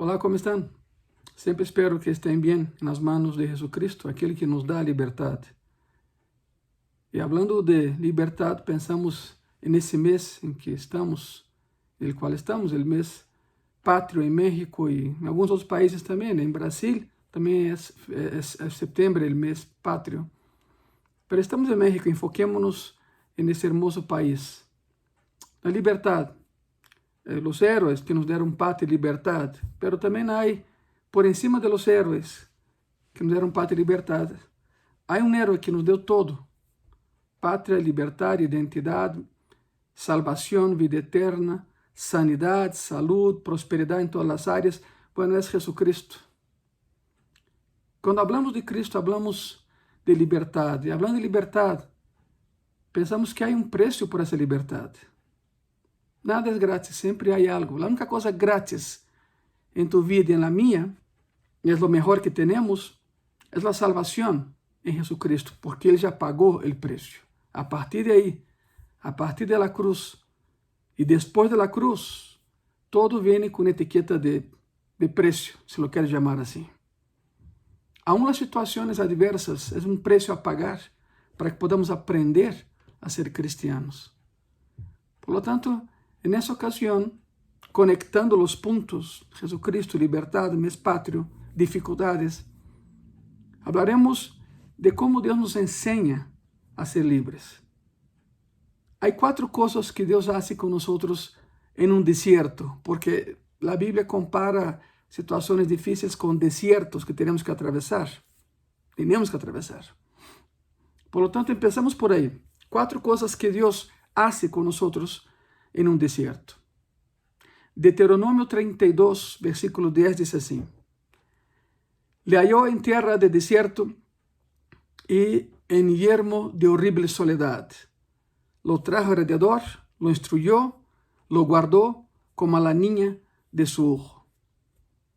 Olá, como estão? Sempre espero que estén bem nas manos de Jesucristo, aquele que nos dá a liberdade. E falando de liberdade, pensamos nesse mês em que estamos, no qual estamos, o mês pátrio em México e em alguns outros países também, em Brasil também é setembro, o mês pátrio. Mas estamos em México, enfoquémonos nesse hermoso país. A liberdade, os héroes que nos deram pátria e liberdade, pero também há, por encima de los héroes que nos deram pátria e liberdade, há um héroe que nos deu todo: pátria, liberdade, identidade, salvação, vida eterna, sanidade, saúde, prosperidade em todas as áreas. Bueno, é Jesucristo. Quando falamos de Cristo, falamos de liberdade. E falando de liberdade, pensamos que há um preço por essa liberdade. Nada é grátis, sempre há algo. A única coisa grátis em tu vida e na minha, e é o melhor que temos, é a salvação em Jesucristo, porque Ele já pagou o preço. A partir de aí, a partir da cruz e depois da cruz, todo vem com etiqueta de preço, se lo queres chamar assim. Aún as situações adversas é um preço a pagar para que podamos aprender a ser cristianos. Por lo tanto, nessa ocasião, conectando os pontos, Jesucristo, liberdade, mês pátrio, dificuldades, hablaremos de como Deus nos ensina a ser livres. Há 4 coisas que Deus faz com nós em um deserto, porque a Bíblia compara situações difíceis com desertos que temos que atravessar. Temos que atravessar. Por lo tanto, empezamos por aí. 4 coisas que Deus faz com nós em um deserto. Deuteronômio 32, versículo 10 diz assim: Le halló en tierra de desierto y en yermo de horrible soledad. Lo trajo alrededor, lo instruyó, lo guardó como a la niña de su ojo.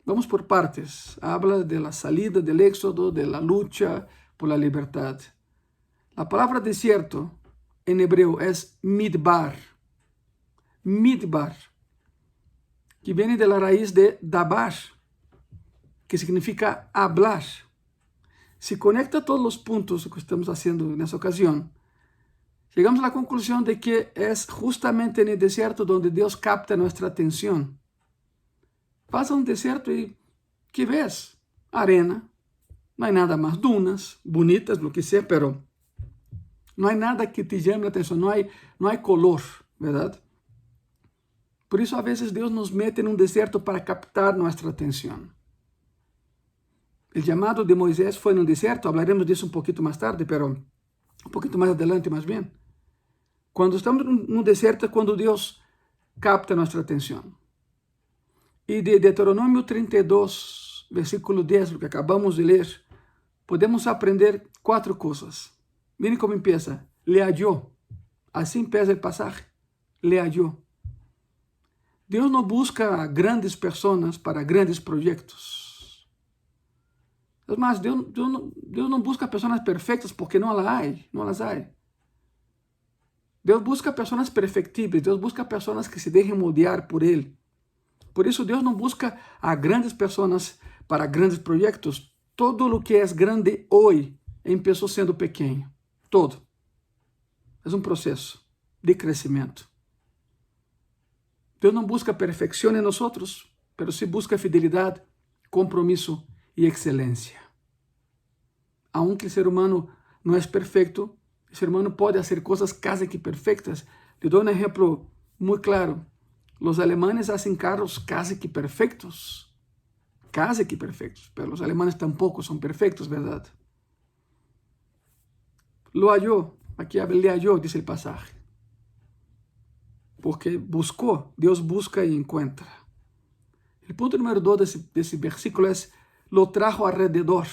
Vamos por partes. Habla de la salida del éxodo, de la lucha por la libertad. La palabra desierto en hebreo es midbar. Midbar, que viene de la raíz de dabar, que significa hablar. Se conecta todos os pontos que estamos fazendo nessa ocasião, chegamos à conclusão de que é justamente no deserto onde Deus capta nossa atenção. Vas a um deserto e que ves? Arena, não há nada mais, dunas, bonitas, lo que seja, pero não há nada que te chame a atenção, não há color, verdade? Por isso, a vezes, Deus nos mete em um deserto para captar nossa atenção. O chamado de Moisés foi no deserto, hablaremos disso um pouquinho mais tarde, pero um pouquinho mais adelante, mais bem. Quando estamos no deserto é quando Deus capta nossa atenção. E de Deuteronômio 32, versículo 10, o que acabamos de ler, podemos aprender 4 coisas. Miren como empieza. Le halló. Assim empieza o passagem. Le halló. Deus não busca grandes pessoas para grandes projetos. Mas Deus não busca pessoas perfeitas porque não as há. Deus busca pessoas perfectíveis. Deus busca pessoas que se deixem moldear por Ele. Por isso, Deus não busca a grandes pessoas para grandes projetos. Todo o que é grande hoje começou sendo pequeno. Todo. É um processo de crescimento. Deus não busca perfeição em nós, mas sim busca fidelidade, compromisso e excelência. Aunque o ser humano não é perfeito, o ser humano pode fazer coisas quase que perfeitas. Te dou um exemplo muito claro. Os alemães fazem carros quase que perfeitos. Quase que perfeitos. Mas os alemães tampouco são perfeitos, verdade? Lo halló. Aqui le halló, diz o passagem. Porque buscou, Deus busca e encontra. O ponto número 2 desse versículo é: lo trajo alrededor.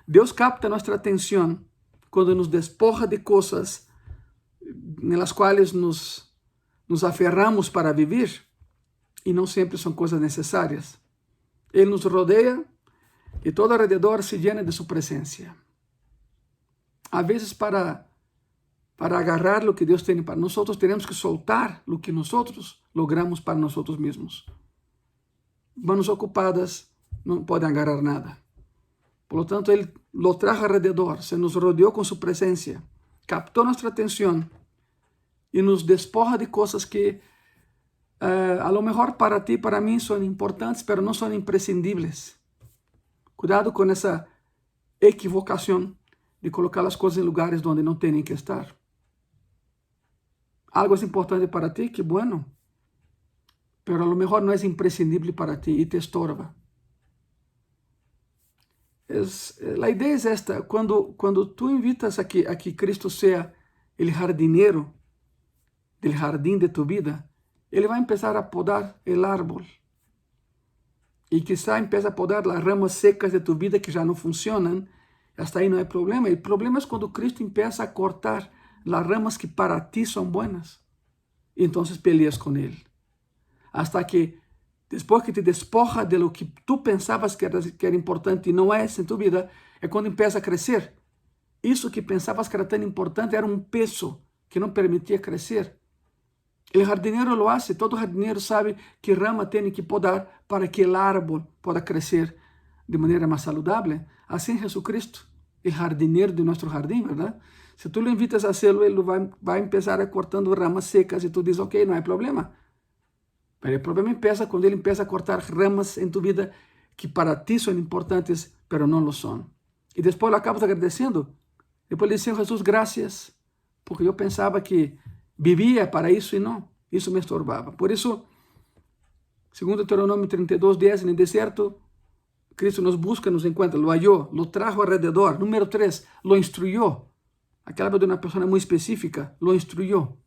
Deus capta nossa atenção quando nos despoja de coisas nas quais nos aferramos para viver e não sempre são coisas necessárias. Ele nos rodeia e todo alrededor se llena de sua presença. Às vezes, para agarrar o que Deus tem para nós, temos que soltar o que nós logramos para nós mesmos. manos ocupadas não podem agarrar nada. Por lo tanto, Ele lo trajo alrededor, se nos rodeou com sua presença, captou nossa atenção e nos despoja de coisas que a lo mejor para ti, para mim, são importantes, pero não são imprescindíveis. Cuidado com essa equivocação de colocar as coisas em lugares onde não têm que estar. Algo é importante para ti, que bueno, pero a lo mejor não é imprescindível para ti e te estorba. A ideia é esta: quando tu invitas a que Cristo seja o jardineiro del jardim de tu vida, Ele vai começar a podar o árbol. E quizá empiece a podar as ramas secas de tu vida que já não funcionam. Hasta aí não é problema. O problema é quando Cristo empieza a cortar as ramas que para ti são buenas. E então peleas com Ele. Hasta que, depois que te despoja de lo que tu pensavas que era importante e não é em tu vida, é quando empieza a crescer. Isso que pensavas que era tão importante era um peso que não permitia crescer. O jardineiro lo hace, todo jardineiro sabe que rama tem que podar para que o árbol possa crescer de maneira mais saudável. Assim Jesucristo, o jardineiro de nosso jardim, ¿verdad? Se tu lo invitas a hacerlo, ele vai começar a cortando ramas secas e tu diz, ok, não há problema. Mas o problema começa quando ele começa a cortar ramas em tu vida que para ti são importantes, pero não lo são. E depois lo acabas agradecendo. Depois ele diz, Jesus, graças, porque eu pensava que vivia para isso e não. Isso me estorbava. Por isso, segundo Deuteronômio 32:10, no deserto, Cristo nos busca, nos encontra, lo halló, lo trajo alrededor. Número 3, lo instruyó. Aqui habla de uma pessoa muito específica, lo instruyó.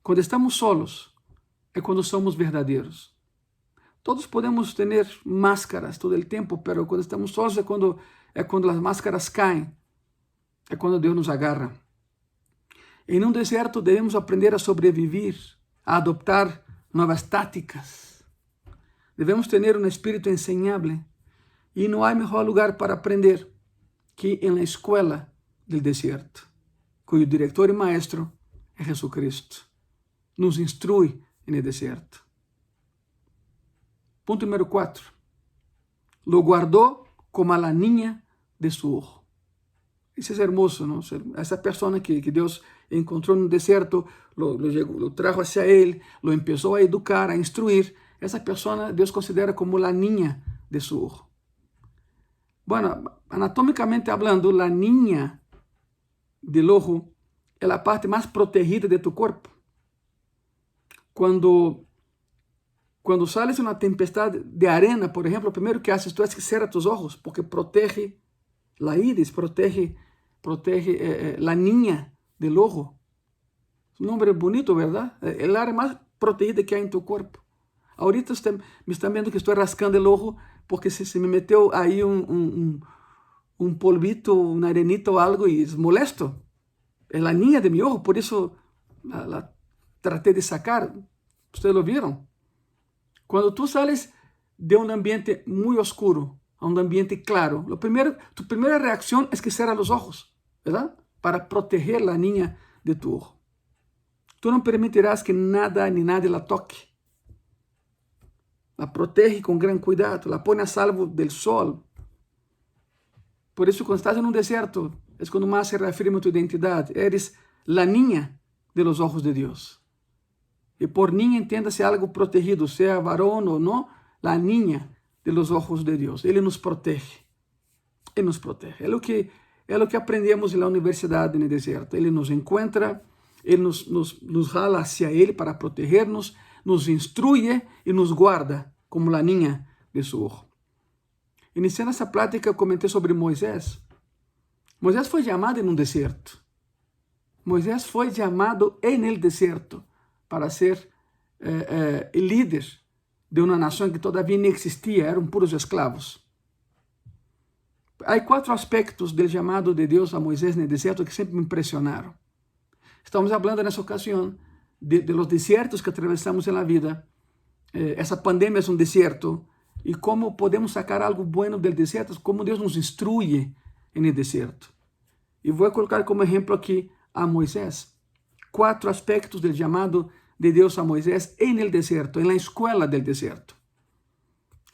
Quando estamos solos, é quando somos verdadeiros. Todos podemos ter máscaras todo o tempo, pero quando estamos solos é quando as máscaras caem. É quando Deus nos agarra. Em um deserto devemos aprender a sobreviver, a adoptar novas táticas. Devemos ter um espírito enseñável. E não há melhor lugar para aprender que na escola do deserto, cujo diretor e maestro é Jesucristo. Nos instrui no deserto. Ponto número 4. Lo guardou como a la niña de su ojo. Isso é hermoso, não? Essa pessoa que Deus encontrou no deserto, lo trajo hacia ele, lo empezó a educar, a instruir. Essa pessoa Deus considera como la niña de su ojo. Bueno, anatómicamente hablando, la niña del ojo é a parte mais protegida de tu corpo. Quando sales de uma tempestade de arena, por exemplo, o primeiro que haces tu é que cerra tus ojos, porque protege la iris, protege la niña del ojo. Um nome bonito, ¿verdad? É a área mais protegida que há em tu corpo. Ahorita me estão vendo que estou rascando o ojo porque se me meteu aí um polvito, uma arenita ou algo e é molesto. É a niña de mi ojo, por isso la tratei de sacar. Vocês lo viram? Quando tu sales de um ambiente muito oscuro a um ambiente claro, tu primeira reação é que cerra os olhos, ¿verdad? Para proteger a niña de tu ojo. Tu não permitirás que nada ni nadie la toque. La protege com gran cuidado, la pone a salvo del sol. Por isso, quando estás em um deserto, é quando mais se reafirma tu identidade. Eres la niña de los ojos de Deus. E por niña entenda-se algo protegido, seja varón ou não, la niña de los ojos de Deus. Ele nos protege. Ele nos protege. É o que aprendemos na universidade no deserto. Ele nos encontra, ele nos jala hacia ele para proteger-nos, nos instruye e nos guarda como la niña de su ojo. Iniciando essa plática, eu comentei sobre Moisés. Moisés foi chamado em um deserto. Moisés foi chamado en el deserto para ser líder de uma nação que todavia não existia, eram puros escravos. Há 4 aspectos do chamado de Deus a Moisés no deserto que sempre me impressionaram. Estamos falando nessa ocasião de los desiertos que atravessamos na vida. Essa pandemia é um deserto. E como podemos sacar algo bueno do deserto, como Deus nos instrui no deserto. E vou colocar como exemplo aqui a Moisés. 4 aspectos do chamado de Deus a Moisés en el deserto, en la escuela del deserto.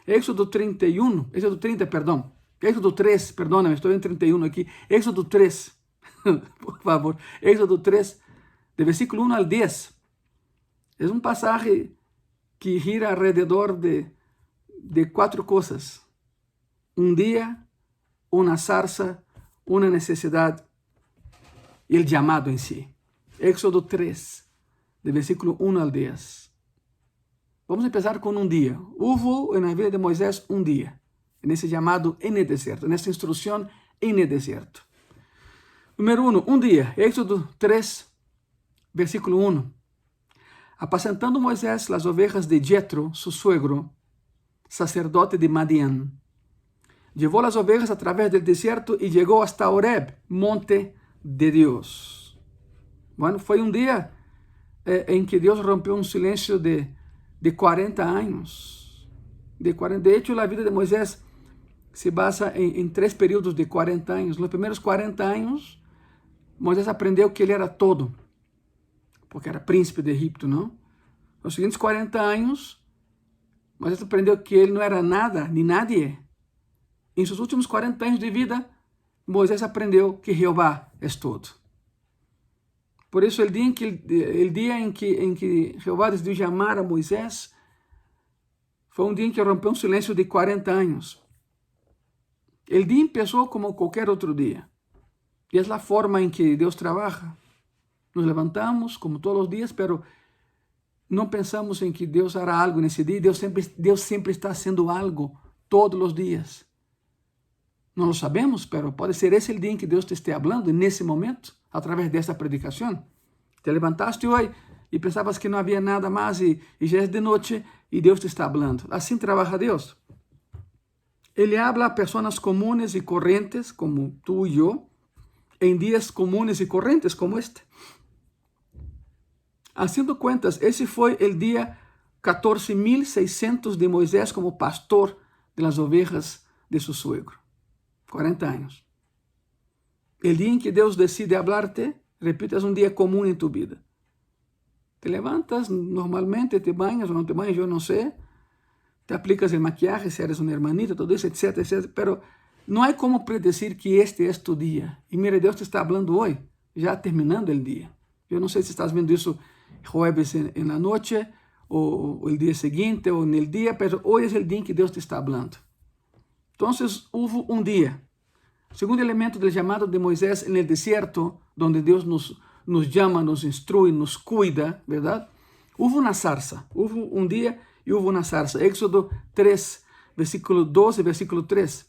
Éxodo 31, Éxodo 30, perdão. Éxodo 3, perdóname, estou em 31 aqui. Éxodo 3, por favor. Éxodo 3, de versículo 1 al 10. É um passagem que gira alrededor de 4 coisas. Um dia, uma zarza, uma necessidade e o chamado em si. Éxodo 3, de versículo 1 al 10. Vamos começar com um dia. Houve na vida de Moisés um dia, nesse chamado en el deserto, nessa instrução en el deserto. Número 1, um dia. Éxodo 3, versículo 1. Apacentando Moisés as ovejas de Jetro, su suegro, sacerdote de Madián. Llevó las ovejas a través del desierto y llegó hasta Horeb, monte de Dios. Bueno, foi um dia em que Deus rompeu um silêncio de 40 anos. De hecho, a vida de Moisés se basa em 3 períodos de 40 anos. Nos primeiros 40 anos, Moisés aprendeu que ele era todo, porque era príncipe de Egipto, não? Nos seguintes 40 anos, Moisés aprendeu que ele não era nada, nem nadie. Em seus últimos 40 anos de vida, Moisés aprendeu que Jeová é todo. Por isso, o dia em que Jeová decidiu chamar a Moisés, foi um dia em que rompeu um silêncio de 40 anos. O dia começou como qualquer outro dia. E é a forma em que Deus trabalha. Nos levantamos, como todos os dias, mas não pensamos em que Deus hará algo nesse dia. Deus sempre está haciendo algo, todos os dias. Não lo sabemos, mas pode ser esse o dia em que Deus te esteja falando, nesse momento, através desta predicação. Te levantaste hoje e pensavas que não havia nada mais e já é de noite e Deus te está falando. Assim trabalha Deus. Ele habla a pessoas comuns e correntes, como tu e eu, em dias comuns e correntes como este. Haciendo cuentas, esse foi o dia 14.600 de Moisés como pastor de las ovejas de su suegro. 40 anos. O dia em que Deus decide hablarte, repito, é um dia comum em tu vida. Te levantas normalmente, te banhas ou não te banhas, eu não sei. Te aplicas el maquillaje, se eres uma hermanita, tudo isso, etc, etc. Pero não há como predecir que este é tu dia. E mira, Deus te está falando hoje, já terminando o dia. Eu não sei se estás vendo isso jueves en la noche, ou o dia seguinte, ou no dia, mas hoje é o dia em que Deus te está falando. Então, houve um dia. O segundo elemento do chamado de Moisés no deserto, onde Deus nos chama, nos instrui, nos cuida, verdade? Houve uma zarza. Houve um dia e houve uma zarza. Éxodo 3, versículo 12, versículo 3.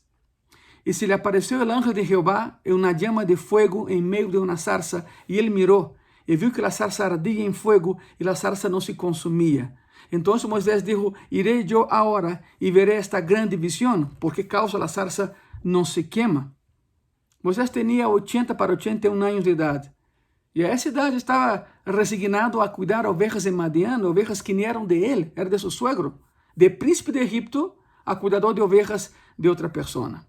E se lhe apareceu o anjo de Jeová em uma llama de fogo em meio de uma zarza, e ele mirou, e viu que a zarza ardia em fogo, e a zarza não se consumia. Então Moisés dijo, iré eu agora e veré esta grande visão, porque causa a zarza não se queima. Moisés tinha 80 para 81 anos de idade. E a essa idade estava resignado a cuidar ovejas de Madián, ovejas que nem eram de ele, era de seu suegro. De príncipe de Egipto a cuidador de ovejas de outra pessoa.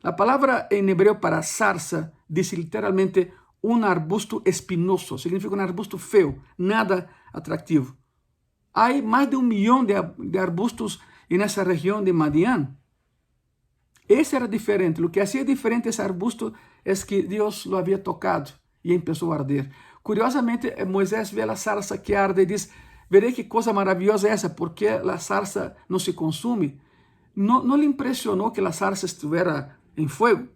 A palavra em hebreu para zarza diz literalmente um arbusto espinoso, significa um arbusto feio, nada atrativo. Há mais de 1 milhão de arbustos nessa região de Madián. Esse era diferente. O que hacía diferente esse arbusto é que Deus lo havia tocado e começou a arder. Curiosamente, Moisés vê a zarza que arde e diz, veré que coisa maravilhosa é essa, porque a zarza não se consume. Não lhe impressionou que a zarza estivera em fogo,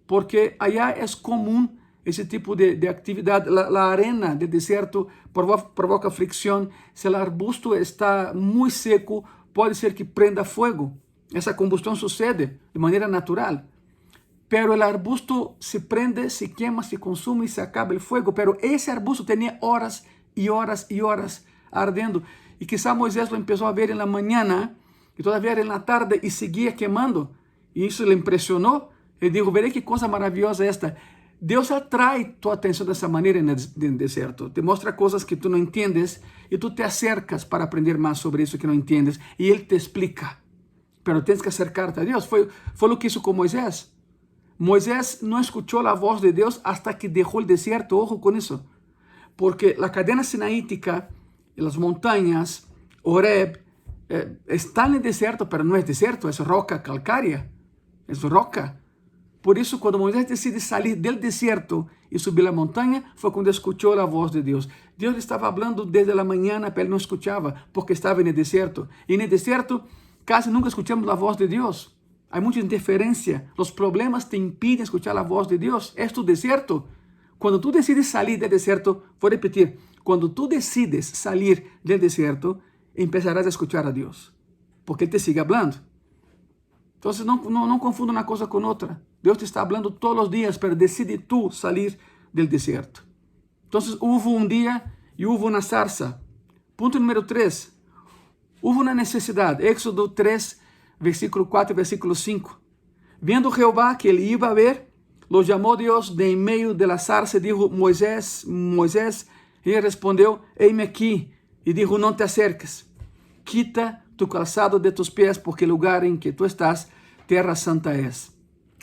porque allá é comum esse tipo de atividade. A arena do deserto provoca fricção. Se o arbusto está muito seco, pode ser que prenda fogo. Essa combustão sucede de maneira natural. Pero o arbusto se prende, se queima, se consume e se acaba o fogo. Pero esse arbusto tinha horas e horas e horas ardendo. E quizá Moisés lo começou a ver na manhã e todavía era na tarde e seguia queimando. E isso lhe impressionou. Ele disse, veré que coisa maravilhosa esta. Deus atrai tua atenção dessa maneira no deserto. Te mostra coisas que tu não entendes e tu te acercas para aprender mais sobre isso que não entendes. E Ele te explica. Pero tens que acercar-te a Deus. Foi o que hizo com Moisés. Moisés não escuchou a voz de Deus hasta que deixou o deserto. Ojo com isso. Porque a cadena sinaítica, as montanhas, Horeb, está en el desierto, pero no es desierto, es roca calcárea, es roca. Por isso, quando Moisés decide sair del desierto e subir a montanha, foi quando escutou a voz de Deus. Deus estava falando desde a manhã, mas ele não escutava, porque estava no deserto. E no deserto, quase nunca escutamos a voz de Deus. Há muita interferência. Os problemas te impedem escutar a voz de Deus. É tu deserto. Quando tu decides sair do deserto, vou repetir, quando tu decides sair do deserto, empezarás a escutar a Deus, porque Ele te sigue falando. Então, não confunda uma coisa com outra. Deus te está falando todos os dias, mas decide tu sair do deserto. Então, houve um dia e houve uma sarça. Ponto número 3. Houve uma necessidade. Éxodo 3, versículo 4 e versículo 5. Vendo Jeová que ele iba a ver, lo chamou Deus de em meio de la sarça e dijo, Moisés, Moisés. E ele respondeu, eis-me aqui. E dijo, não te acerques. Quita tu calçado de tus pés, porque o lugar em que tu estás, terra santa es.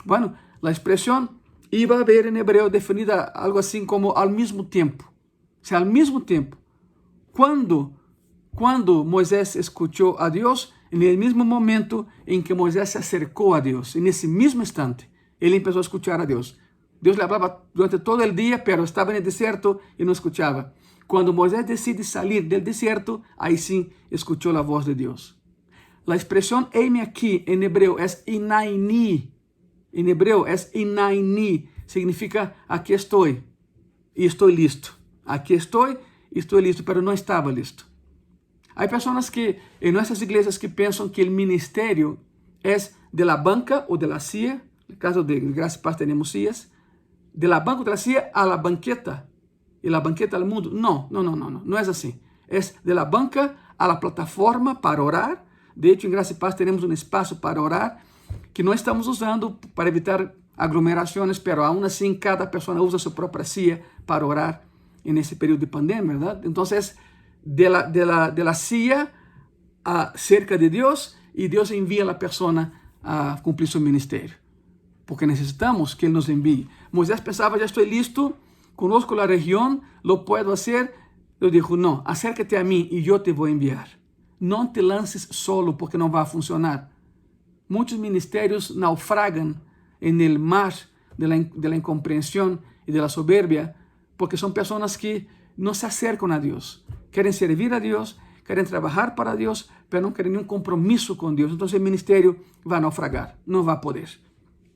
Bueno, a expressão iba a ver em hebreu definida algo assim como ao mesmo tempo. O sea, ao mesmo tempo. Quando Moisés escutou a Deus, no mesmo momento em que Moisés se acercou a Deus, nesse mesmo instante, ele começou a escutar a Deus. Deus lhe falava durante todo o dia, pero estava no deserto e não escutava. Quando Moisés decide sair do deserto, aí sim escutou a voz de Deus. A expressão eis-me aqui em hebreu é inaini. Em hebreu é inaini. Significa aqui estou e estou listo. Aqui estou e estou listo, pero não estava listo. Há pessoas que em nossas igrejas que pensam que o ministério é de la banca ou de la silla. No caso de Graça e Paz temos sillas. De la banca ou de la silla a la banqueta. E la banqueta al mundo. Não é assim. É de la banca a la plataforma para orar. De hecho, em Graça e Paz temos um espaço para orar que não estamos usando para evitar aglomerações, pero aún assim cada pessoa usa sua própria silla para orar nesse período de pandemia, verdade? Então, de la silla cerca de Deus e Deus envia a pessoa a cumprir seu ministério. Porque necessitamos que Ele nos envie. Moisés pensava, já estou listo, conozco a região, lo puedo hacer. Deus dijo, não, acércate a mim e eu te vou enviar. Não te lances solo porque não vai funcionar. Muitos ministérios naufragam no mar de la incompreensão e de la soberbia porque são pessoas que não se acercam a Deus. Querem servir a Deus, querem trabalhar para Deus, mas não querem nenhum compromisso com Deus. Então, o ministério vai naufragar, não vai poder.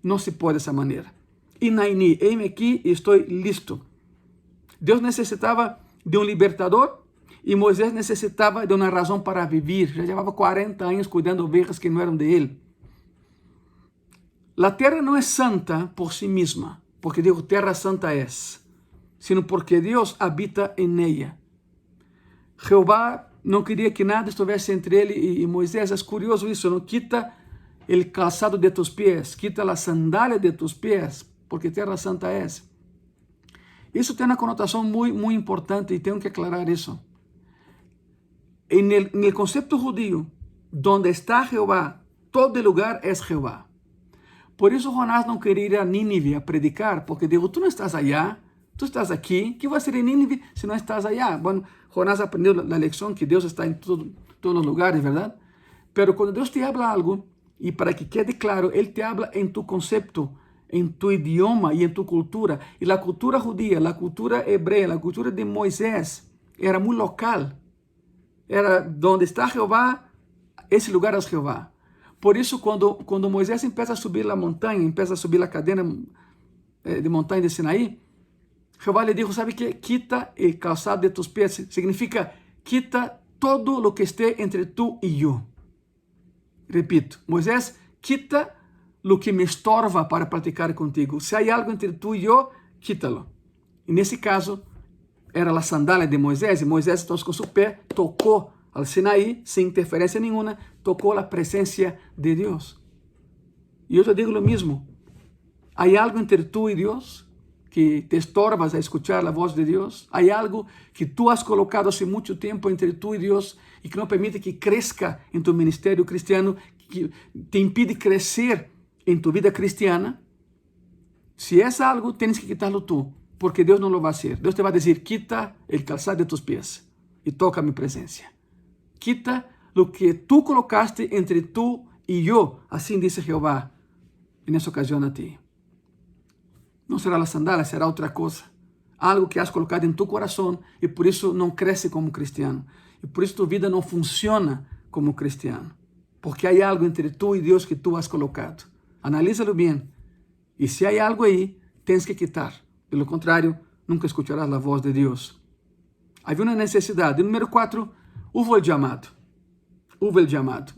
Não se pode dessa maneira. Inaini, eis-me aqui e estou listo. Deus necessitava de um libertador e Moisés necessitava de uma razão para viver. Já levava 40 anos cuidando de ovelhas que não eram de ele. A terra não é santa por si mesma, porque digo terra santa é, sino porque Deus habita em ella. Jeová não queria que nada estivesse entre ele e Moisés. É curioso isso, não quita o calçado de tus pés, quita a sandália de tus pés, porque terra santa é. Isso tem uma conotação muito importante e tenho que aclarar isso. No conceito judío, onde está Jeová, todo lugar é Jeová. Por isso Jonás não queria ir a Nínive a predicar, porque digo, tu não estás allá, tu estás aqui, que vai ser em Nínive se não estás allá? Bueno, Jonás aprendeu a lição que Deus está em todos os lugares, verdade? Pero quando Deus te habla algo, e para que quede claro, Ele te habla em tu conceito, em tu idioma e em tu cultura. E a cultura judia, a cultura hebrea, a cultura de Moisés era muito local. Era onde está Jeová, esse lugar é Jeová. Por isso, quando Moisés começa a subir a montanha, começa a subir a cadena de montanha de Sinaí, Jeová lhe disse, sabe que quita o calçado de tus pés, significa quita todo lo que esté entre tu e eu. Repito, Moisés, quita lo que me estorva para praticar contigo. Se há algo entre tu e eu, quítalo. E nesse caso, era a sandália de Moisés, e Moisés, então, com seu pé, tocou ao Sinaí, sem interferência nenhuma, tocou a presença de Deus. E eu te digo o mesmo. Há algo entre tu e Deus que te estorbas a escuchar a voz de Deus? Há algo que tu has colocado há muito tempo entre tu e Deus e que não permite que cresça em tu ministério cristiano, que te impede crescer em tu vida cristiana? Se é algo, tens que quitarlo tu, porque Deus não lo vai fazer. Deus te vai dizer, quita o calçado de tus pés e toca a minha presença. Quita lo que tú colocaste entre tú y yo. Así dice Jehová en esa ocasión a ti. No será la sandalia, será otra cosa. Algo que has colocado en tu corazón y por eso no crece como cristiano. Y por eso tu vida no funciona como cristiano. Porque hay algo entre tú y Dios que tú has colocado. Analízalo bien. Y si hay algo ahí, tienes que quitar. De lo contrario, nunca escucharás la voz de Dios. Havia uma necessidade. Número 4, hubo el llamado. Hubo el llamado.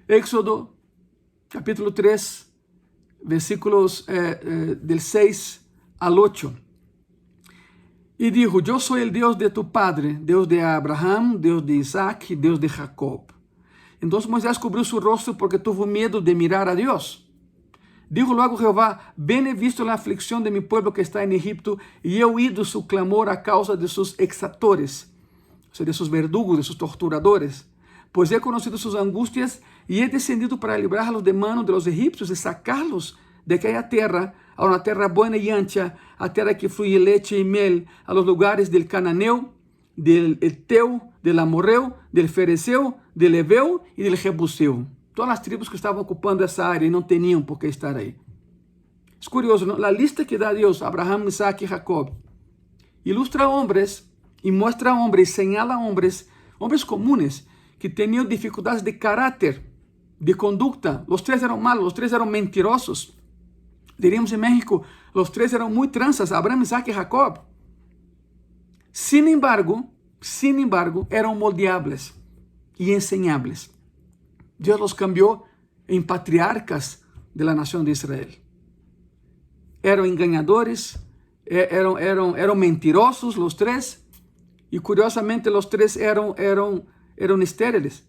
Éxodo, capítulo 3, versículos del 6 al 8. Y dijo, yo soy el Dios de tu padre, Dios de Abraham, Dios de Isaac y Dios de Jacob. Entonces Moisés cubrió su rostro porque tuvo miedo de mirar a Dios. Dijo luego Jehová, bien he visto la aflicción de mi pueblo que está en Egipto y he oído su clamor a causa de sus exactores, o sea, de sus verdugos, de sus torturadores. Pues he conocido sus angustias y he descendido para librarlos de mano de los egipcios y sacarlos de aquella tierra a una tierra buena y ancha, a tierra que fluye leche y miel, a los lugares del cananeo, del eteo, del amorreo, del fereceo, del heveo y del jebuseo. Todas las tribus que estaban ocupando esa área y no tenían por qué estar ahí. Es curioso, ¿no? La lista que da Dios, Abraham, Isaac y Jacob, ilustra hombres y muestra hombres, señala hombres comunes que tenían dificultades de carácter, de conducta. Los tres eran malos, los tres eran mentirosos. Diríamos en México, los tres eran muy tranzas, Abraham, Isaac y Jacob. Sin embargo, eran moldeables y enseñables. Dios los cambió en patriarcas de la nación de Israel. Eran engañadores, eran mentirosos los tres, y curiosamente los tres eran estériles.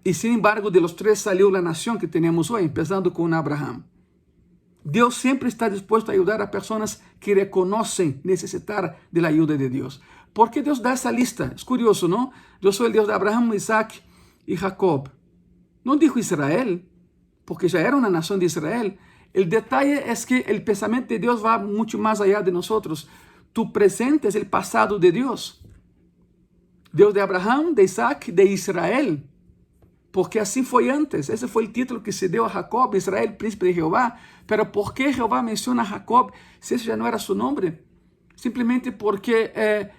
Y sin embargo, de los tres salió la nación que tenemos hoy, empezando con Abraham. Dios siempre está dispuesto a ayudar a personas que reconocen necesitar de la ayuda de Dios. ¿Por qué Dios da esa lista? Es curioso, ¿no? Yo soy el Dios de Abraham, Isaac y Jacob. No dijo Israel, porque ya era una nación de Israel. El detalle es que el pensamiento de Dios va mucho más allá de nosotros. Tu presente es el pasado de Dios. Dios de Abraham, de Isaac, de Israel. Porque así fue antes. Ese fue el título que se dio a Jacob, Israel, príncipe de Jehová. Pero ¿por qué Jehová menciona a Jacob si ese ya no era su nombre? Simplemente porque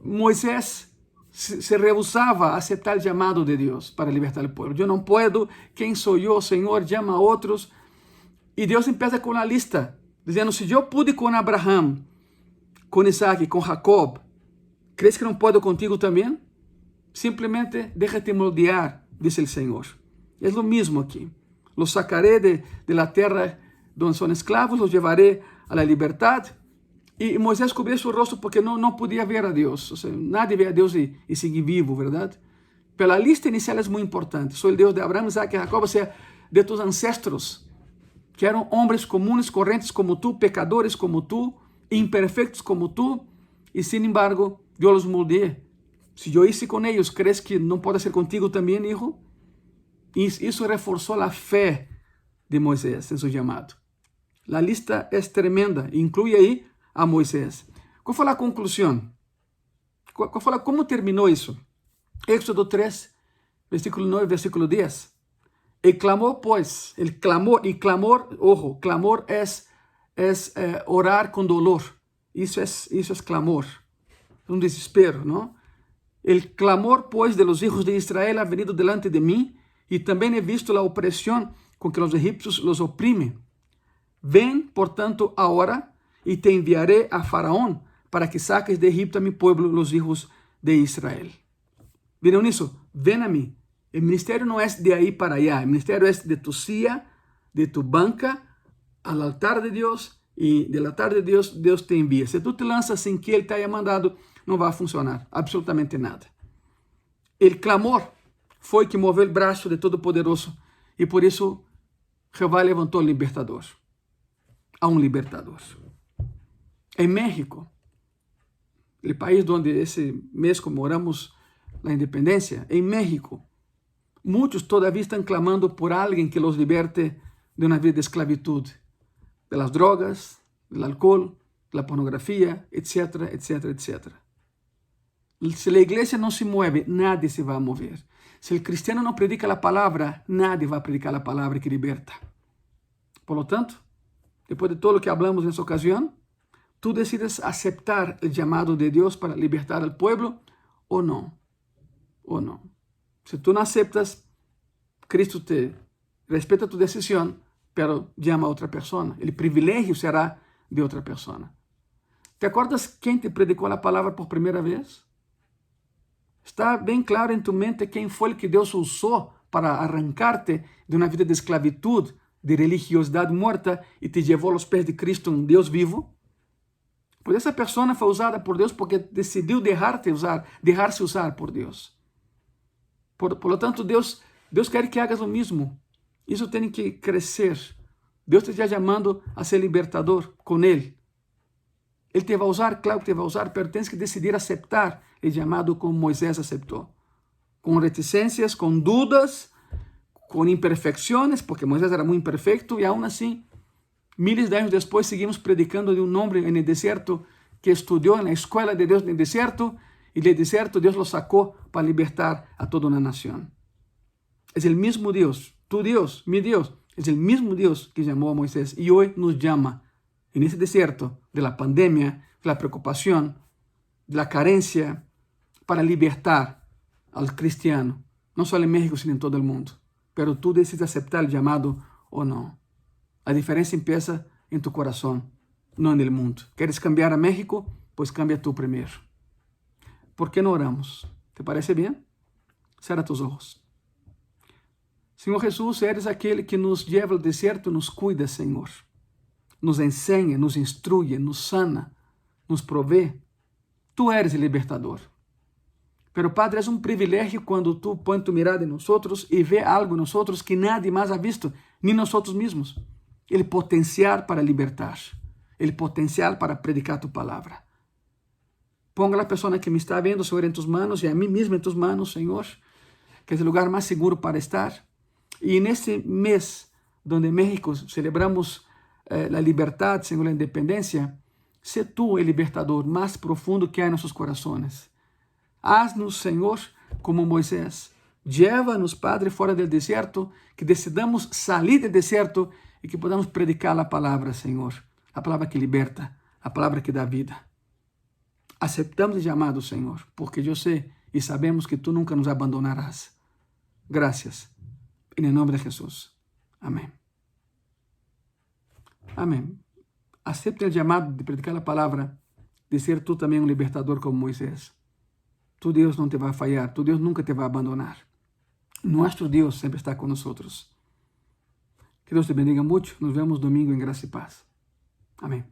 Moisés se rehusaba a aceptar el llamado de Dios para libertar al pueblo. Yo no puedo, ¿quién soy yo? Señor, llama a otros. Y Dios empieza con la lista, diciendo, si yo pude con Abraham, con Isaac y con Jacob, ¿crees que no puedo contigo también? Simplemente déjate moldear, dice el Señor. Es lo mismo aquí. Los sacaré de la tierra donde son esclavos, los llevaré a la libertad. Y Moisés cubrió su rostro porque no podía ver a Dios. O sea, nadie ve a Dios y sigue vivo, ¿verdad? Pero la lista inicial es muy importante. Soy el Dios de Abraham, Isaac y Jacob, o sea, de tus ancestros, que eran hombres comunes, corrientes como tú, pecadores como tú, imperfectos como tú, y sin embargo, yo los moldeé. Si yo hice con ellos, ¿crees que no puedo hacer contigo también, hijo? Y eso reforzó la fe de Moisés en su llamado. La lista es tremenda, incluye ahí a Moisés. ¿Cuál fue la conclusión? ¿Cómo terminó eso? Éxodo 3, versículo 9, versículo 10. El clamor, pues, ojo, clamor es orar con dolor. Eso es clamor, un desespero, ¿no? El clamor, pues, de los hijos de Israel ha venido delante de mí, y también he visto la opresión con que los egipcios los oprimen. Ven, por tanto, ahora, y te enviaré a Faraón, para que saques de Egipto a mi pueblo, los hijos de Israel. ¿Vieron eso? Ven a mí. El ministerio no es de ahí para allá. El ministerio es de tu silla, de tu banca, al altar de Dios, y del altar de Dios, Dios te envía. Si tú te lanzas sin que Él te haya mandado, no va a funcionar absolutamente nada. El clamor fue que movió el brazo de Todopoderoso, y por eso Jehová levantó al libertador, a un libertador. En México, el país donde ese mes conmemoramos la independencia, en México, muchos todavía están clamando por alguien que los liberte de una vida de esclavitud, de las drogas, del alcohol, de la pornografía, etcétera, etcétera, etcétera. Si la iglesia no se mueve, nadie se va a mover. Se o cristiano não predica a palavra, nadie vai predicar a palavra que liberta. Por lo tanto, depois de todo o que hablamos nessa ocasião, tú decides aceptar o chamado de Deus para libertar al pueblo ou não. Ou não. Se tú não aceptas, Cristo te respeta tu decisão, pero llama a outra pessoa. O privilégio será de outra pessoa. ¿Te acuerdas quem te predicou a palavra por primeira vez? Está bem claro em tu mente quem foi o que Deus usou para arrancarte de uma vida de esclavitud, de religiosidade morta e te levou aos pés de Cristo, um Deus vivo? Pois essa pessoa foi usada por Deus porque decidiu deixar-se usar por Deus. Por lo tanto, Deus quer que hagas o mesmo. Isso tem que crescer. Deus te está chamando a ser libertador com Ele. Ele te vai usar, claro que te vai usar, mas tens que decidir aceitar o chamado como Moisés aceitou. Com reticências, com dúvidas, com imperfeições, porque Moisés era muito imperfeito e aún assim, miles de anos depois, seguimos predicando de um homem no deserto que estudou na escola de Deus no deserto e do deserto Deus lo sacou para libertar a toda uma nação. É o mesmo Deus, tu Deus, mi Deus, é o mesmo Deus que chamou a Moisés e hoje nos chama nesse deserto de la pandemia, de la preocupação, de la carencia, para libertar al cristiano, não só em México, sino em todo o mundo. Pero tú decides aceptar o chamado ou não. A diferença empieza em tu coração, não no mundo. ¿Quieres cambiar a México? Pues cambia tú primeiro. ¿Por qué no oramos? ¿Te parece bien? Cierra tus ojos. Senhor Jesus, eres aquele que nos lleva ao deserto, nos cuida, Senhor. Nos ensina, nos instrui, nos sana, nos provê. Tu eres o libertador. Pero, Padre, é um privilégio quando tu pões tu mirada em nós e vê algo em nós que nadie mais ha visto, nem nós mesmos. O potencial para libertar, o potencial para predicar tu palavra. Ponga a pessoa que me está vendo, Senhor, em tus manos e a mim mesmo em tus manos, Senhor, que é o lugar mais seguro para estar. E nesse mês, onde México celebramos a liberdade, Senhor, a independência, sé tu o libertador mais profundo que há em nossos corações. Haz-nos, Senhor, como Moisés. Llévanos, Padre, fora do deserto, que decidamos sair do deserto e que podamos predicar a palavra, Senhor. A palavra que liberta, a palavra que dá vida. Aceptamos o chamado, Senhor, porque eu sei e sabemos que tu nunca nos abandonarás. Graças. Em nome de Jesus. Amém. Amém. Acepte o chamado de predicar a palavra, de ser tu também um libertador como Moisés. Tu Deus não te vai falhar, tu Deus nunca te vai abandonar. Nosso Deus sempre está conosco. Que Deus te bendiga muito. Nos vemos domingo em graça e paz. Amém.